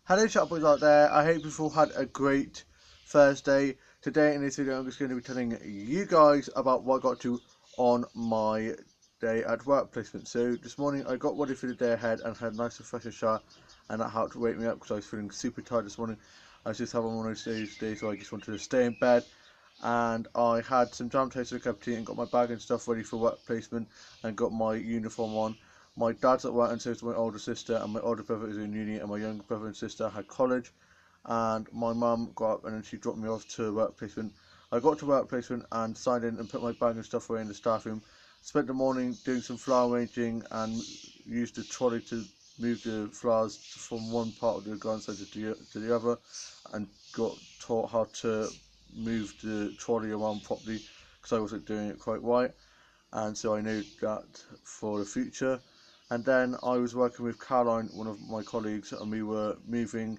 Hello chat boys out there, I hope you've all had a great Thursday. Today in this video I'm just going to be telling you guys about what I got to on my day at work placement. So this morning I got ready for the day ahead and had a nice refreshing shower, and that helped wake me up because I was feeling super tired this morning. I was just having one of those days today, so I just wanted to stay in bed, and I had some jam toast and a cup of tea and got my bag and stuff ready for work placement and got my uniform on. My dad's at work and so is my older sister, and my older brother is in uni, and my younger brother and sister had college, and my mum got up and then she dropped me off to work placement. I got to work placement and signed in and put my bag and stuff away in the staff room. Spent the morning doing some flower arranging and used the trolley to move the flowers from one part of the garden centre to the other, and got taught how to move the trolley around properly because I wasn't doing it quite right, and so I knew that for the future. And then I was working with Caroline, one of my colleagues, and we were moving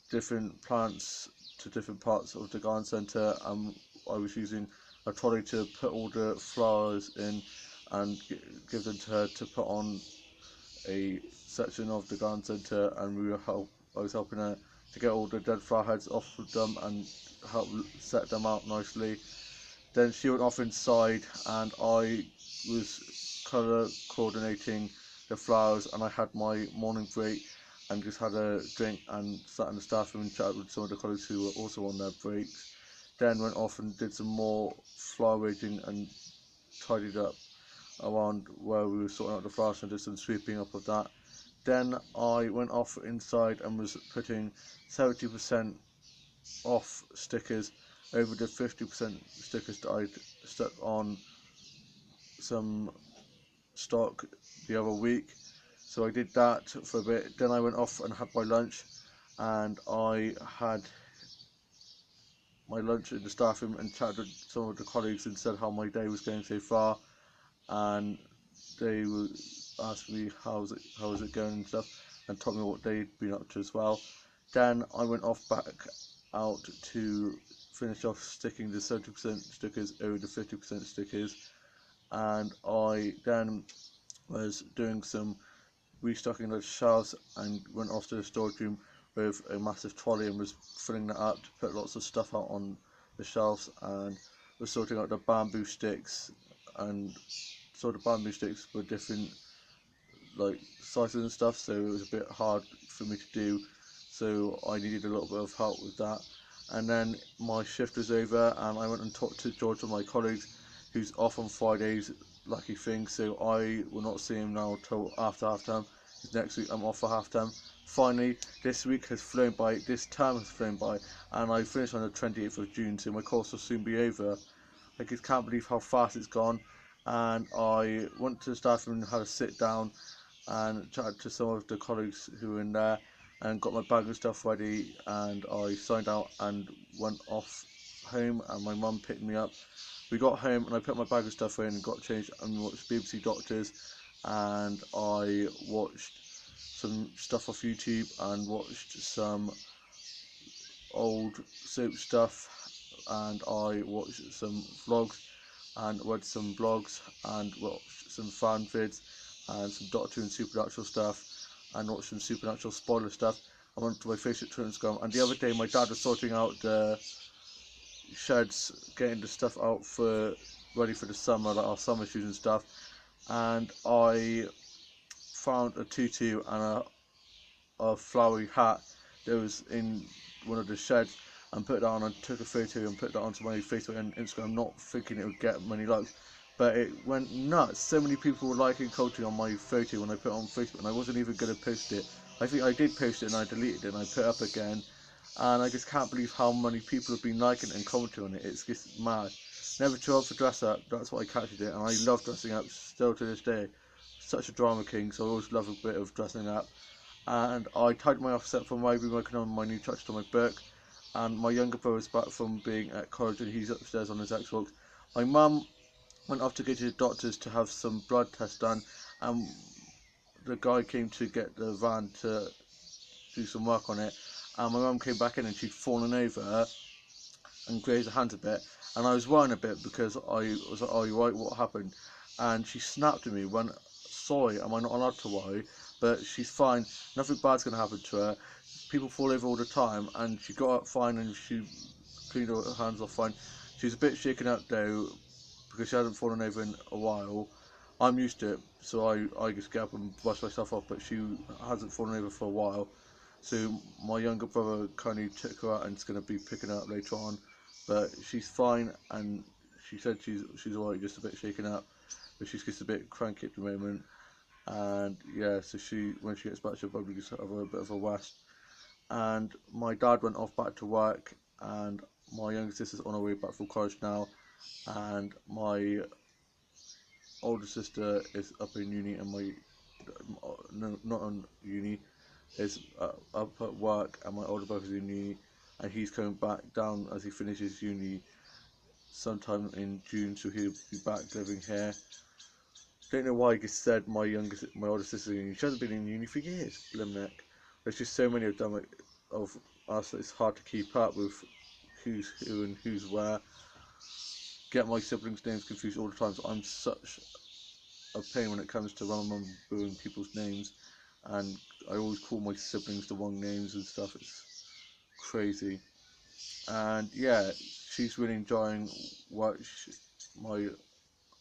different plants to different parts of the garden centre, and I was using a trolley to put all the flowers in and give them to her to put on a section of the garden centre, and I was helping her to get all the dead flower heads off of them and help set them out nicely. Then she went off inside and I was colour coordinating the flowers, and I had my morning break and just had a drink and sat in the staff room and chatted with some of the colleagues who were also on their breaks. Then went off and did some more flower arranging and tidied up around where we were sorting out the flowers and did some sweeping up of that. Then I went off inside and was putting 70% off stickers over the 50% stickers that I'd stuck on some stock the other week. So I did that for a bit. Then I went off and had my lunch, and I had my lunch in the staff room and chatted with some of the colleagues and said how my day was going so far, and they would ask me how was it going and stuff, and told me what they'd been up to as well. Then I went off back out to finish off sticking the 70% stickers over the 50% stickers, and I then was doing some restocking the shelves and went off to the storage room with a massive trolley and was filling that up to put lots of stuff out on the shelves, and was sorting out the bamboo sticks, and so the bamboo sticks were different like sizes and stuff, so it was a bit hard for me to do, so I needed a little bit of help with that. And then my shift was over and I went and talked to George, one of my colleagues, who's off on Fridays, lucky thing, so I will not see him now till after half term, because next week I'm off for half term. Finally, this week has flown by, this term has flown by, and I finished on the 28th of June, so my course will soon be over. I just can't believe how fast it's gone. And I went to the staff room and had a sit down and chatted to some of the colleagues who were in there and got my bag and stuff ready, and I signed out and went off home, and my mum picked me up. We got home and I put my bag and stuff in and got changed and watched BBC Doctors, and I watched some stuff off YouTube and watched some old soap stuff, and I watched some vlogs and read some blogs and watched some fan vids and some Doctor and Supernatural stuff, and watched some Supernatural spoiler stuff. I went to my Facebook Twitter and Instagram, and the other day my dad was sorting out the sheds, getting the stuff out for ready for the summer, like our summer shoes and stuff, and I found a tutu and a flowery hat that was in one of the sheds, and put that on and took a photo and put that onto my Facebook and Instagram, not thinking it would get many likes, but it went nuts. So many people were liking culture on my photo when I put it on Facebook, and I wasn't even going to post it. I think I did post it and I deleted it and I put it up again, and I just can't believe how many people have been liking it and commenting on it. It's just mad. Never too old for dress up, that's what I captured it, and I love dressing up still to this day. Such a drama king, so I always love a bit of dressing up. And I tied my office up from where I've been working on my new touch to my book, and my younger brother's back from being at college and he's upstairs on his Xbox. My mum went off to go to the doctors to have some blood tests done, and the guy came to get the van to do some work on it, and my mum came back in and she'd fallen over and grazed her hands a bit, and I was worrying a bit because I was like, "Oh, you right? What happened?" And she snapped at me sorry, am I not allowed to worry? But she's fine, nothing bad's going to happen to her. people fall over all the time, and she got up fine and she cleaned her hands off fine. She's a bit shaken up though because she hasn't fallen over in a while. I'm used to it, so I just get up and brush myself off, but she hasn't fallen over for a while. So my younger brother kindly took her out and is going to be picking her up later on, but she's fine, and she said she's alright, just a bit shaken up, but she's just a bit cranky at the moment. And yeah, so when she gets back, she'll probably just have a bit of a rest. And my dad went off back to work, and my younger sister's on her way back from college now, and my older sister is up in uni, and my no, not on uni, is up at work, and my older brother's in uni, and he's coming back down as he finishes uni sometime in June, so he'll be back living here. Don't know why I just said my older sister in uni. She hasn't been in uni for years, Limnick. There's just so many of them of us that it's hard to keep up with who's who and who's where. Get my siblings' names confused all the time, so I'm such a pain when it comes to remembering people's names, and I always call my siblings the wrong names and stuff. It's crazy. And yeah, she's really enjoying what my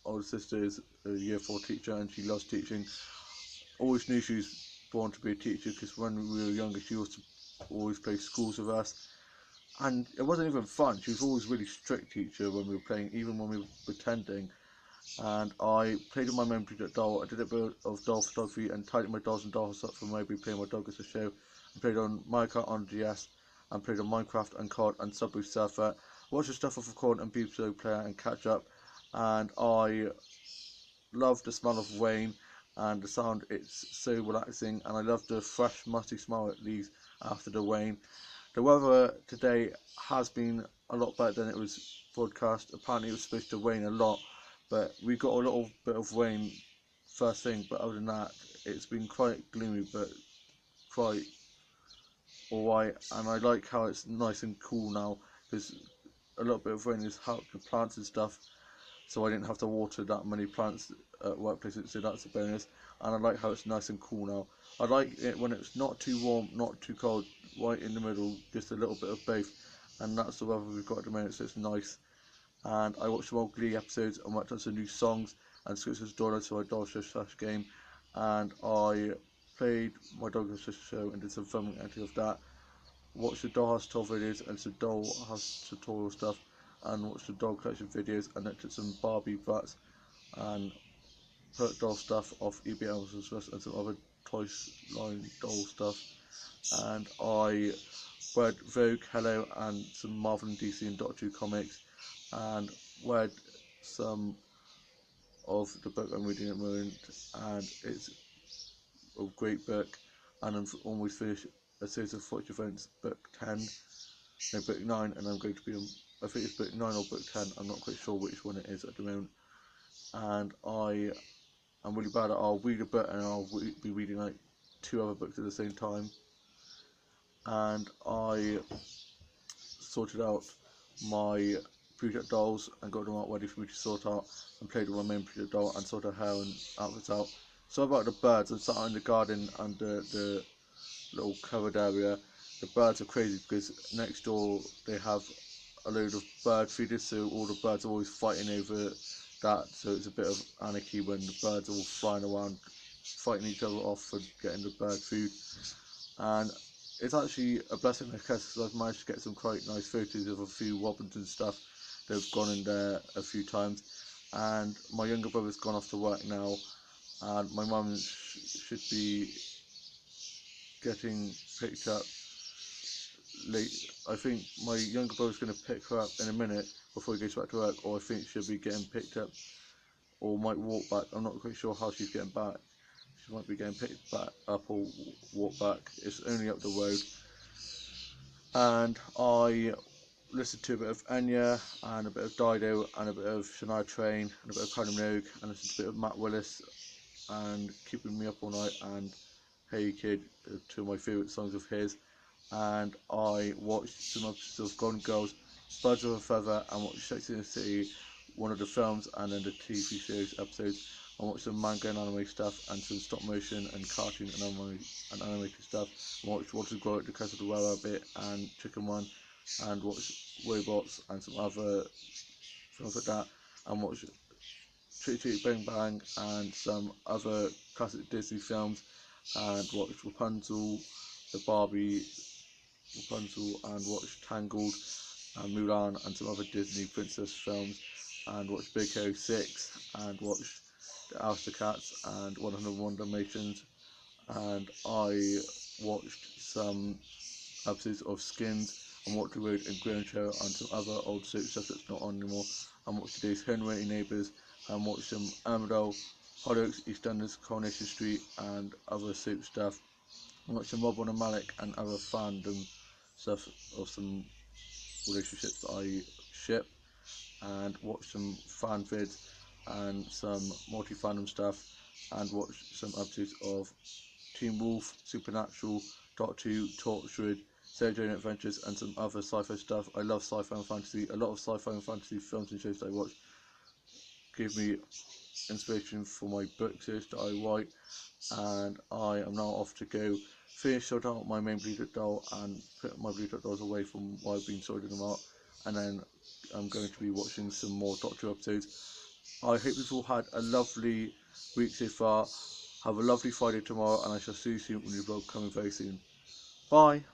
older sister is a year 4 teacher, and she loves teaching. Always knew she was born to be a teacher because when we were younger, she used to always play schools with us, and it wasn't even fun. She was always really strict teacher when we were playing, even when we were pretending. And I played with my memory doll. I did a bit of doll photography and tidied my dolls and dolls up for maybe playing my dog as a show. I played on Mario Kart on GS, and played on Minecraft and COD and Subway Surfer. Watched the stuff off Record and BBC Player and catch up. And I love the smell of rain and the sound. It's so relaxing, and I love the fresh musty smell it leaves after the rain. The weather today has been a lot better than it was broadcast. Apparently it was supposed to rain a lot, but we got a little bit of rain first thing, but other than that it's been quite gloomy but quite alright. And I like how it's nice and cool now, because a little bit of rain has helped the plants and stuff, so I didn't have to water that many plants at workplaces, so that's a bonus. And I like how it's nice and cool now. I like it when it's not too warm, not too cold, right in the middle, just a little bit of both. And that's the weather we've got at the moment, so it's nice. And I watched some old Glee episodes and worked on some new songs and scripts as download to my Dog Show / game. And I played my Dog Show show and did some filming acting of that. Watched the Dollhouse tour videos and some Dollhouse tutorial stuff, and watched the dog collection videos, and looked at some Barbie butts and put doll stuff off eBay, Amazon, and some other Toys line doll stuff. And I read Vogue, Hello, and some Marvel and DC and Doctor Who comics, and read some of the book I'm reading at the moment, and it's a great book. And I'm almost finished a series of Fortune Events, book 10, no, book 9, and I'm going to be on, I think it's book 9 or book 10, I'm not quite sure which one it is at the moment. And I'm really bad at I'll read a book and I'll be reading like 2 other books at the same time. And I sorted out my project dolls and got them out ready for me to sort out, and played with my main project doll and sorted her hair and outfits out. So about the birds, I'm sat out in the garden under the little covered area. The birds are crazy because next door they have a load of bird feeders, so all the birds are always fighting over that, so it's a bit of anarchy when the birds are all flying around fighting each other off for getting the bird food. And it's actually a blessing, I guess, because I've managed to get some quite nice photos of a few robins and stuff that have gone in there a few times. And my younger brother's gone off to work now, and my mum should be getting picked up late. I think my younger brother's going to pick her up in a minute before he goes back to work, or I think she'll be getting picked up or might walk back. I'm not quite sure how she's getting back. She might be getting picked back up or walk back. It's only up the road. And I listened to a bit of Enya and a bit of Dido and a bit of Shania Twain and a bit of Kylie Minogue, and listened to a bit of Matt Willis and Keeping Me Up All Night and Hey Kid, 2 of my favourite songs of his. And I watched some episodes of Golden Girls, Birds of a Feather, and watched Sex and the City, one of the films, and then the TV series episodes. I watched some manga and anime stuff, and some stop motion and cartoon and animated stuff. I watched Water Grow, The Curse of the Were Rabbit, and Chicken Run, and watched Robots and some other films like that, and watched Chitty Chitty Bang Bang and some other classic Disney films, and watched Rapunzel, the Barbie Rapunzel, and watched Tangled and Mulan and some other Disney princess films, and watched Big Hero 6, and watched The Aristocats and 101 Dalmatians, and I watched some episodes of Skins and What the Road and Grincho and some other old soap stuff that's not on anymore. I watched today's Henry Neighbours and watched some Emmerdale, Hollyoaks, EastEnders, Coronation Street and other soap stuff. I watched some Rob and Malik and other fandom stuff of some relationships that I ship, and watched some fan vids and some multi-fandom stuff, and watched some episodes of Teen Wolf, Supernatural, Doctor Who, Torchwood, Sarah Jane Adventures, and some other sci-fi stuff. I love sci-fi and fantasy. A lot of sci-fi and fantasy films and shows that I watch give me inspiration for my book series that I write, and I am now off to go finish sorting out my main Blue Dot doll and put my Blue Dot dolls away from where I've been sorting them out, and then I'm going to be watching some more Doctor Who episodes. I hope you've all had a lovely week so far. Have a lovely Friday tomorrow, and I shall see you soon with a new vlog coming very soon. Bye!